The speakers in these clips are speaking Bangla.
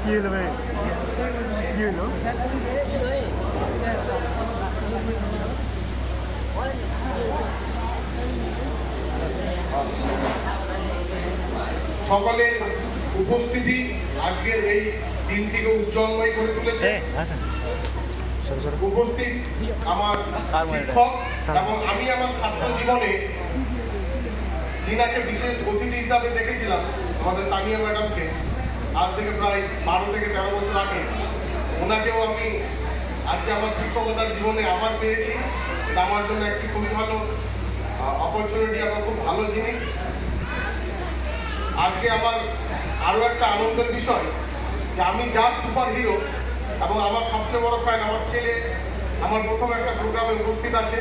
কি হলো ভাই? কি হলো? সকলের উপস্থিতি আজকের এই দিনটিকে উজ্জ্বলময় করে তুলেছে। উপস্থিত আমার শিক্ষক এবং আমি আমার ছাত্র জীবনে যিনাকে বিশেষ অতিথি হিসাবে দেখেছিলাম আমাদের তানিয়া ম্যাডামকে, আজ থেকে প্রায় 12 থেকে 13 বছর আগে, ওনাকেও আমি আজকে আমার শিক্ষকতার জীবনে আবার পেয়েছি। এটা আমার জন্য একটি খুবই ভালো অপরচুনিটি এবং খুব ভালো জিনিস। আজকে আমার আরও একটা আনন্দের বিষয় যে আমি যার সুপার হিরো এবং আমার সবচেয়ে বড় ফ্যান আমার ছেলে আমার প্রথম একটা প্রোগ্রামে উপস্থিত আছে।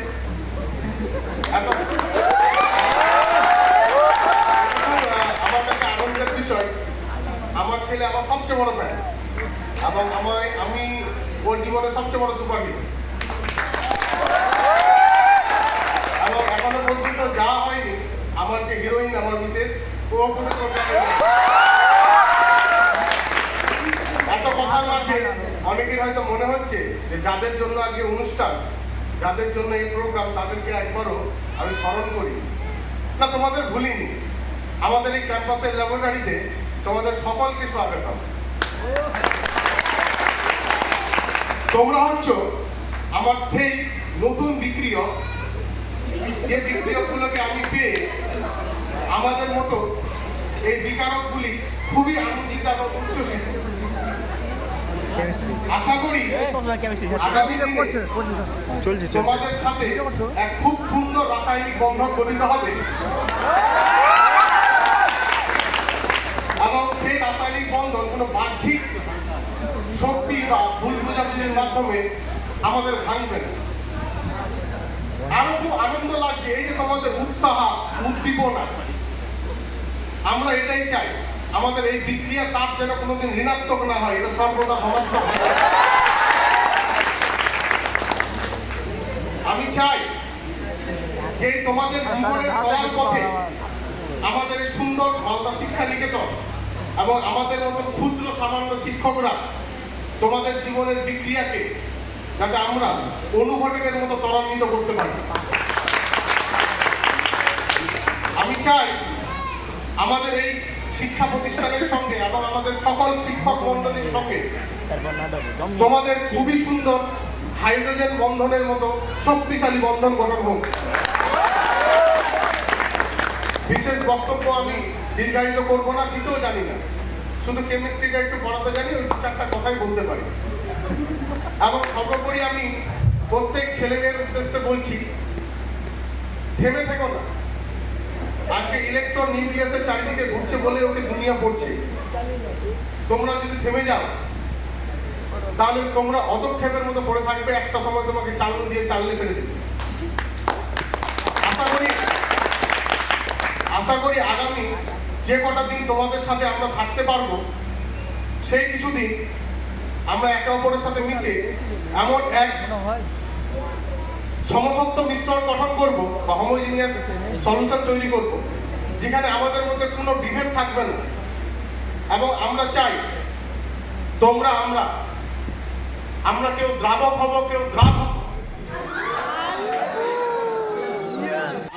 আমার কাছে আনন্দের বিষয়, আমার ছেলে আমার সবচেয়ে বড় ফ্যান এবং আমি ওর জীবনের সবচেয়ে বড় সুপার হিরো। এবং এখনো পর্যন্ত যা হয়নি, আমার যে হিরোইন আমার মিসেস, ও কোনো প্রোগ্রামে এত কথার মাঝে অনেকের হয়তো মনে হচ্ছে যে যাদের জন্য আজকে অনুষ্ঠান, যাদের জন্য এই প্রোগ্রাম, তাদেরকে একবারও আমি স্মরণ করি না। তোমাদের ভুলিনি। আমাদের এই ক্যাম্পাসের ল্যাবরেটরিতে তোমাদের সকলকে স্বাগতম। তোমরা হচ্ছ আমার সেই নতুন বিক্রিয়ক, যে বিক্রিয়কগুলোকে আমি পেয়ে আমাদের মতো এই বিকারকগুলি খুবই আনন্দিত এবং উচ্ছ্বসিত। আশা করি আগামী দিনে তোমাদের সাথে এক খুব সুন্দর রাসায়নিক বন্ধন গঠিত হবে এবং সেই রাসায়নিক বন্ধন কোনো বাহ্যিক শক্তি বা ভুল বোঝাবুঝির মাধ্যমে আমাদের ভাঙবে না। আরো খুব আনন্দ লাগছে এই যে তোমাদের উৎসাহ, উদ্দীপনা। আমরা এটাই চাই, আমাদের এই বিক্রিয়ার তাপ যেন কোনোদিন ঋণাত্মক না হয়, এটা সর্বদা ধনাত্মক হয়। আমি চাই যে তোমাদের জীবনের চলার পথে আমাদের এই সুন্দর মালদা শিক্ষা নিকেতন এবং আমাদের মতো ক্ষুদ্র সামান্য শিক্ষকরা তোমাদের জীবনের বিক্রিয়াকে যাতে আমরা অনুঘটকের মতো ত্বরান্বিত করতে পারি। আমি চাই আমাদের এই শিক্ষা প্রতিষ্ঠানের সঙ্গে এবং আমাদের সকল শিক্ষক মন্ডলীর সঙ্গে তোমাদের খুবই সুন্দর হাইড্রোজেন বন্ধনের মতো শক্তিশালী বন্ধন গঠন হোক। বিশেষ বক্তব্য আমি দীর্ঘায়িত করবো না, দিতেও জানি না, শুধু কেমিস্ট্রিটা একটু পড়াতে জানি, ওই 4টা কথাই বলতে পারি। এবং সর্বোপরি আমি প্রত্যেক ছেলেমেয়ের উদ্দেশ্যে বলছি, থেমে থেকো না। আজকে ইলেকট্রন নিউক্লিয়াসের চারিদিকে ঘুরছে বলে ওকে দুনিয়া পড়ছে। তোমরা যদি থেমে যাও তাহলে তোমরা অদক্ষেপের মতো পড়ে থাকবে, একটা সময় তোমাকে চালু দিয়ে চাললে ফেলে দেবে। আশা করি আগামী যে কটা দিন তোমাদের সাথে আমরা থাকতে পারবো, সেই কিছুদিন আমরা একে অপরের সাথে মিশে এমন এক সমসত্ব মিশ্রণ গঠন করব বা হোমোজিনিয়াস সলিউশন তৈরি করব, যেখানে আমাদের মধ্যে কোনো বিভেদ থাকবে না। এবং আমরা চাই তোমরা আমরা কেউ দ্রাবক হব, কেউ দ্রাব হব।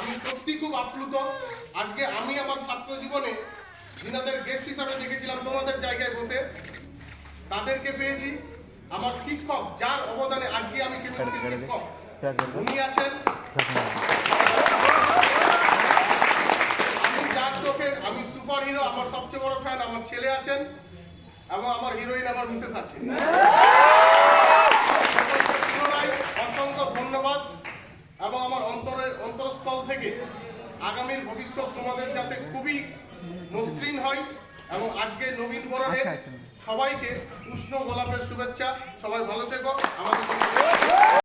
আমি সত্যি খুব আপ্লুত। আজকে আমি আমার ছাত্র জীবনে যিনাদের গেস্ট হিসাবে দেখেছিলাম তোমাদের জায়গায় বসে, তাদেরকে পেয়েছি। আমার শিক্ষক, যার অবদানে আজকে আমি কেমিস্ট্রি শিক্ষক, উনি আছেন। আমি যার চোখে আমি সুপার হিরো, আমার সবচেয়ে বড় ফ্যান আমার ছেলে আছেন এবং আমার হিরোইন আমার মিসেস আছে। অসংখ্য ধন্যবাদ এবং আমার অন্তরস্থল থেকে আগামীর ভবিষ্যৎ তোমাদের যাতে খুবই মসৃণ হয় এবং আজকে নবীন বরণের সবাইকে উষ্ণ গোলাপের শুভেচ্ছা। সবাই ভালো থেকো। আমাদের